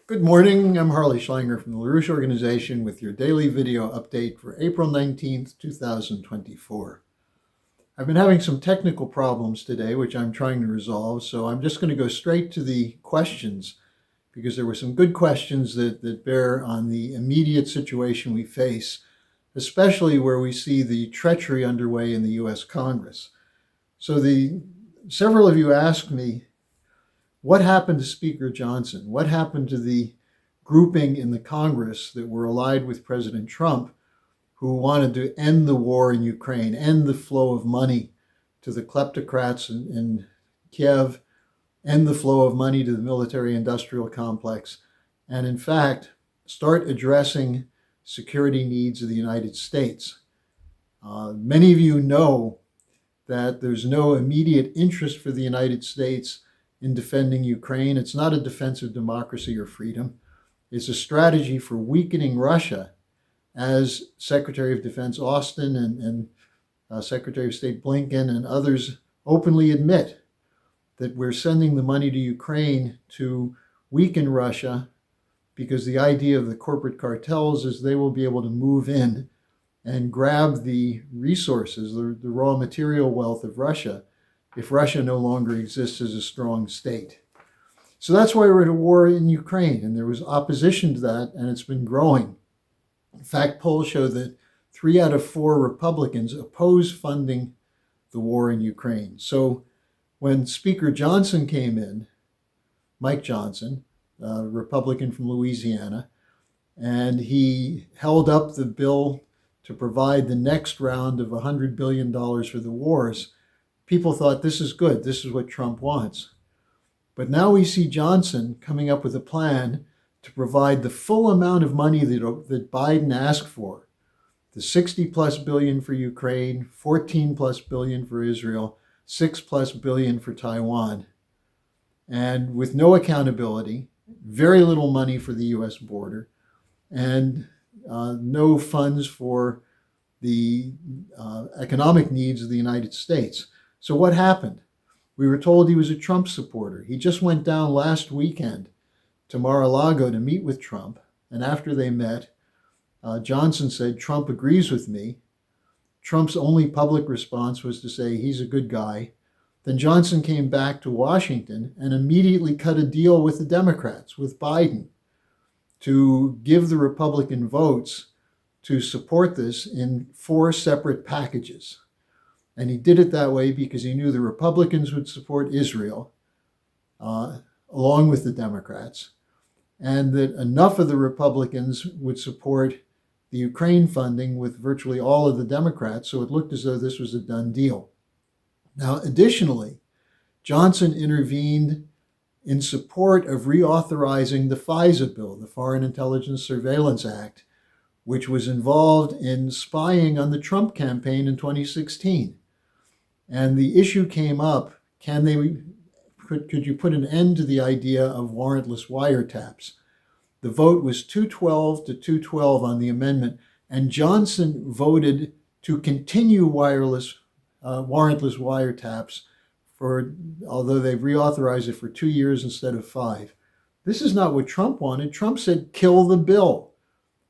Good morning, I'm Harley Schlanger from the LaRouche Organization with your daily video update for April 19th, 2024. I've been having some technical problems today, which I'm trying to resolve, so I'm just going to go straight to the questions because there were some good questions that bear on the immediate situation we face, especially where we see the treachery underway in the US Congress. So several of you asked me, what happened to Speaker Johnson? What happened to the grouping in the Congress that were allied with President Trump, who wanted to end the war in Ukraine, end the flow of money to the kleptocrats in Kiev, end the flow of money to the military-industrial complex, and in fact, start addressing security needs of the United States? Many of you know that there's no immediate interest for the United States in defending Ukraine. It's not a defense of democracy or freedom. It's a strategy for weakening Russia, as Secretary of Defense Austin and Secretary of State Blinken and others openly admit that we're sending the money to Ukraine to weaken Russia, because the idea of the corporate cartels is they will be able to move in and grab the resources, the raw material wealth of Russia, if Russia no longer exists as a strong state. So that's why we're at a war in Ukraine, and there was opposition to that, and it's been growing. In fact, polls show that 3 out of 4 Republicans oppose funding the war in Ukraine. So when Speaker Johnson came in, Mike Johnson, a Republican from Louisiana, and he held up the bill to provide the next round of $100 billion for the wars, people thought, this is good, this is what Trump wants. But now we see Johnson coming up with a plan to provide the full amount of money that Biden asked for, the 60 plus billion for Ukraine, 14 plus billion for Israel, 6 plus billion for Taiwan. And with no accountability, very little money for the US border, and no funds for the economic needs of the United States. So what happened? We were told he was a Trump supporter. He just went down last weekend to Mar-a-Lago to meet with Trump. And after they met, Johnson said, Trump agrees with me. Trump's only public response was to say he's a good guy. Then Johnson came back to Washington and immediately cut a deal with the Democrats, with Biden, to give the Republican votes to support this in 4 separate packages. And he did it that way because he knew the Republicans would support Israel, along with the Democrats, and that enough of the Republicans would support the Ukraine funding with virtually all of the Democrats, so it looked as though this was a done deal. Now, additionally, Johnson intervened in support of reauthorizing the FISA bill, the Foreign Intelligence Surveillance Act, which was involved in spying on the Trump campaign in 2016. And the issue came up, could you put an end to the idea of warrantless wiretaps? The vote was 212 to 212 on the amendment, and Johnson voted to continue warrantless wiretaps although they've reauthorized it for 2 years instead of 5. This is not what Trump wanted. Trump said, kill the bill.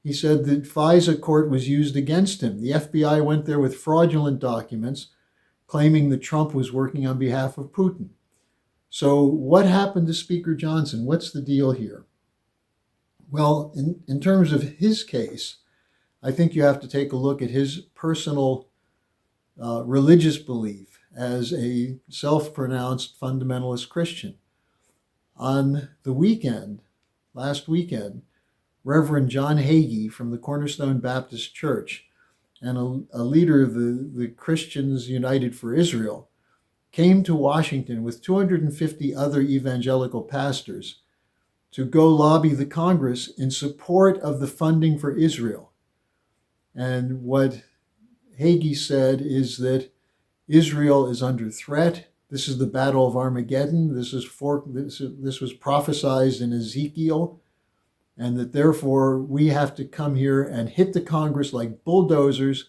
He said the FISA court was used against him. The FBI went there with fraudulent documents, claiming that Trump was working on behalf of Putin. So what happened to Speaker Johnson? What's the deal here? Well, in terms of his case, I think you have to take a look at his personal religious belief as a self-pronounced fundamentalist Christian. On the weekend, last weekend, Reverend John Hagee from the Cornerstone Baptist Church and a leader of the Christians United for Israel came to Washington with 250 other evangelical pastors to go lobby the Congress in support of the funding for Israel. And what Hagee said is that Israel is under threat. This is the Battle of Armageddon. This was prophesied in Ezekiel. And that therefore we have to come here and hit the Congress like bulldozers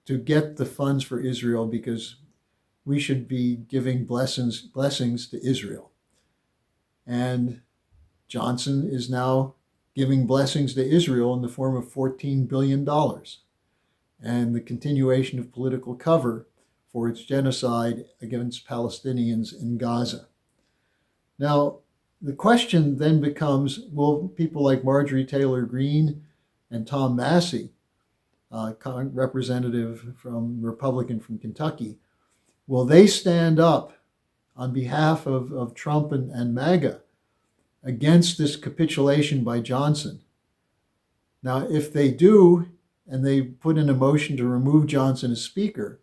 to get the funds for Israel, because we should be giving blessings to Israel. And Johnson is now giving blessings to Israel in the form of $14 billion and the continuation of political cover for its genocide against Palestinians in Gaza. Now, the question then becomes, will people like Marjorie Taylor Greene and Tom Massey, representative from Republican from Kentucky, will they stand up on behalf of Trump and MAGA against this capitulation by Johnson? Now, if they do, and they put in a motion to remove Johnson as Speaker,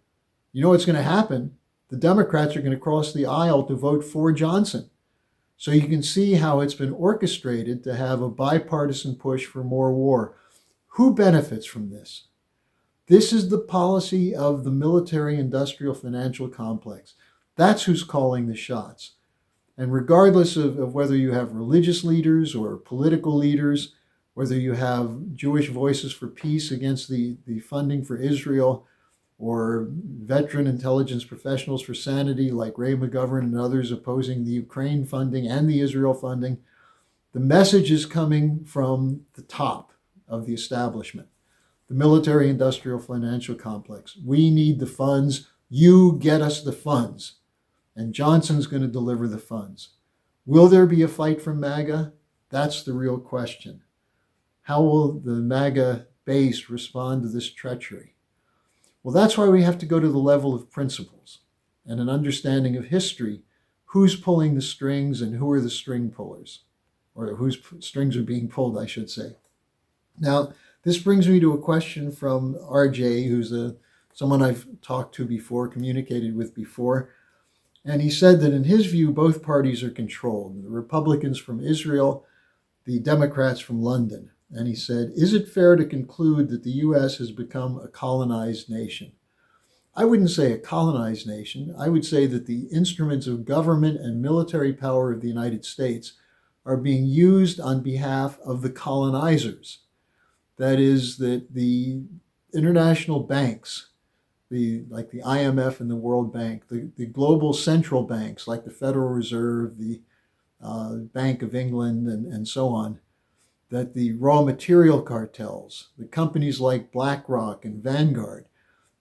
you know what's going to happen? The Democrats are going to cross the aisle to vote for Johnson. So you can see how it's been orchestrated to have a bipartisan push for more war. Who benefits from this? This is the policy of the military-industrial financial complex. That's who's calling the shots. And regardless of whether you have religious leaders or political leaders, whether you have Jewish Voices for Peace against the funding for Israel, or veteran intelligence professionals for sanity like Ray McGovern and others opposing the Ukraine funding and the Israel funding, the message is coming from the top of the establishment, the military-industrial financial complex. We need the funds. You get us the funds. And Johnson's going to deliver the funds. Will there be a fight from MAGA? That's the real question. How will the MAGA base respond to this treachery? Well, that's why we have to go to the level of principles and an understanding of history. Who's pulling the strings and who are the string pullers? Or whose strings are being pulled, I should say. Now, this brings me to a question from RJ, who's someone I've talked to before, communicated with before. And he said that in his view, both parties are controlled, the Republicans from Israel, the Democrats from London. And he said, is it fair to conclude that the U.S. has become a colonized nation? I wouldn't say a colonized nation. I would say that the instruments of government and military power of the United States are being used on behalf of the colonizers. That is, that the international banks, like the IMF and the World Bank, the global central banks like the Federal Reserve, the Bank of England, and so on, that the raw material cartels, the companies like BlackRock and Vanguard,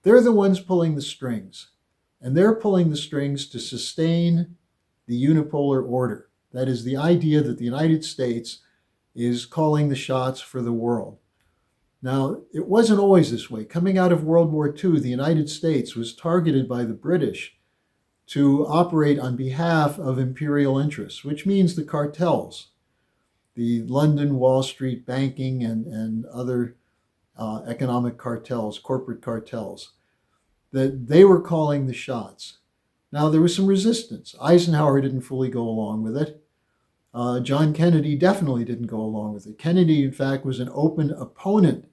they're the ones pulling the strings. And they're pulling the strings to sustain the unipolar order. That is the idea that the United States is calling the shots for the world. Now, it wasn't always this way. Coming out of World War II, the United States was targeted by the British to operate on behalf of imperial interests, which means the cartels, the London Wall Street banking and other economic cartels, corporate cartels, that they were calling the shots. Now, there was some resistance. Eisenhower didn't fully go along with it. John Kennedy definitely didn't go along with it. Kennedy, in fact, was an open opponent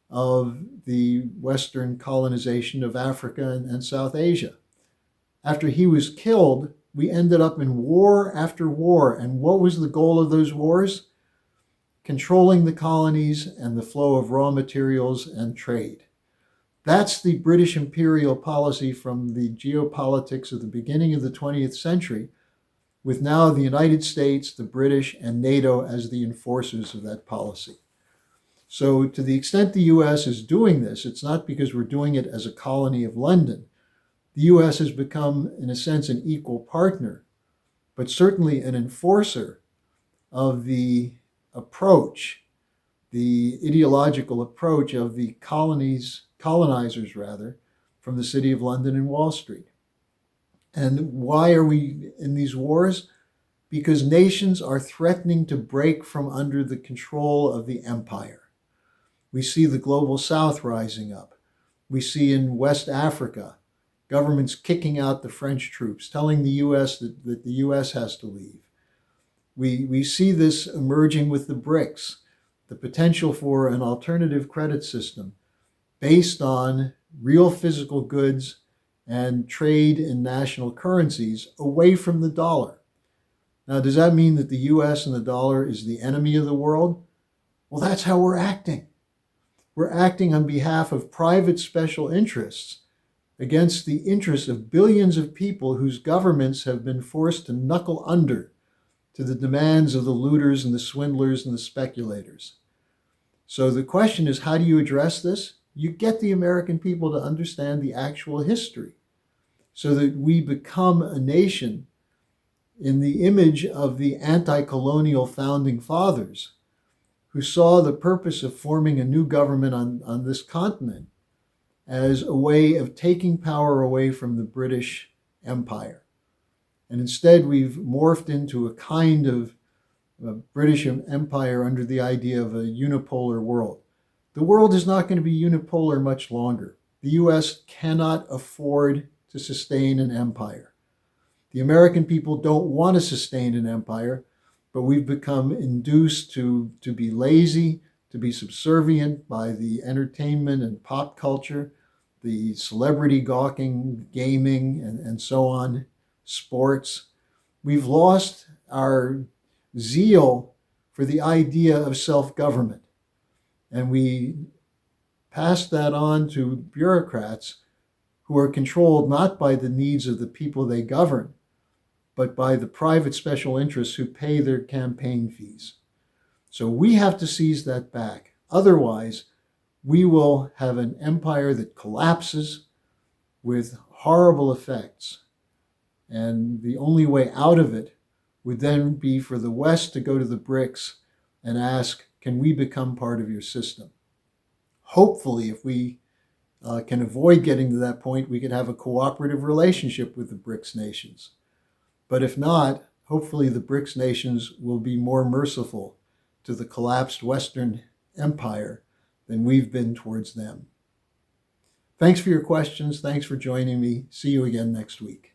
of the Western colonization of Africa and South Asia. After he was killed, we ended up in war after war. And what was the goal of those wars? Controlling the colonies and the flow of raw materials and trade. That's the British imperial policy from the geopolitics of the beginning of the 20th century, with now the United States, the British, and NATO as the enforcers of that policy. So to the extent the U.S. is doing this, it's not because we're doing it as a colony of London. The U.S. has become, in a sense, an equal partner, but certainly an enforcer of the approach, the ideological approach of the colonizers, from the City of London and Wall Street. And why are we in these wars? Because nations are threatening to break from under the control of the empire. We see the global south rising up. We see in West Africa governments kicking out the French troops, telling the U.S. that the U.S. has to leave. We see this emerging with the BRICS, the potential for an alternative credit system based on real physical goods and trade in national currencies away from the dollar. Now, does that mean that the U.S. and the dollar is the enemy of the world? Well, that's how we're acting. We're acting on behalf of private special interests against the interests of billions of people whose governments have been forced to knuckle under to the demands of the looters and the swindlers and the speculators. So the question is, how do you address this? You get the American people to understand the actual history so that we become a nation in the image of the anti-colonial founding fathers who saw the purpose of forming a new government on this continent as a way of taking power away from the British Empire. And instead, we've morphed into a kind of British Empire under the idea of a unipolar world. The world is not going to be unipolar much longer. The US cannot afford to sustain an empire. The American people don't want to sustain an empire, but we've become induced to be lazy, to be subservient by the entertainment and pop culture, the celebrity gawking, gaming, and so on, sports. We've lost our zeal for the idea of self-government. And we pass that on to bureaucrats who are controlled not by the needs of the people they govern, but by the private special interests who pay their campaign fees. So we have to seize that back. Otherwise, we will have an empire that collapses with horrible effects. And the only way out of it would then be for the West to go to the BRICS and ask, can we become part of your system? Hopefully, if we can avoid getting to that point, we could have a cooperative relationship with the BRICS nations. But if not, hopefully the BRICS nations will be more merciful to the collapsed Western empire than we've been towards them. Thanks for your questions. Thanks for joining me. See you again next week.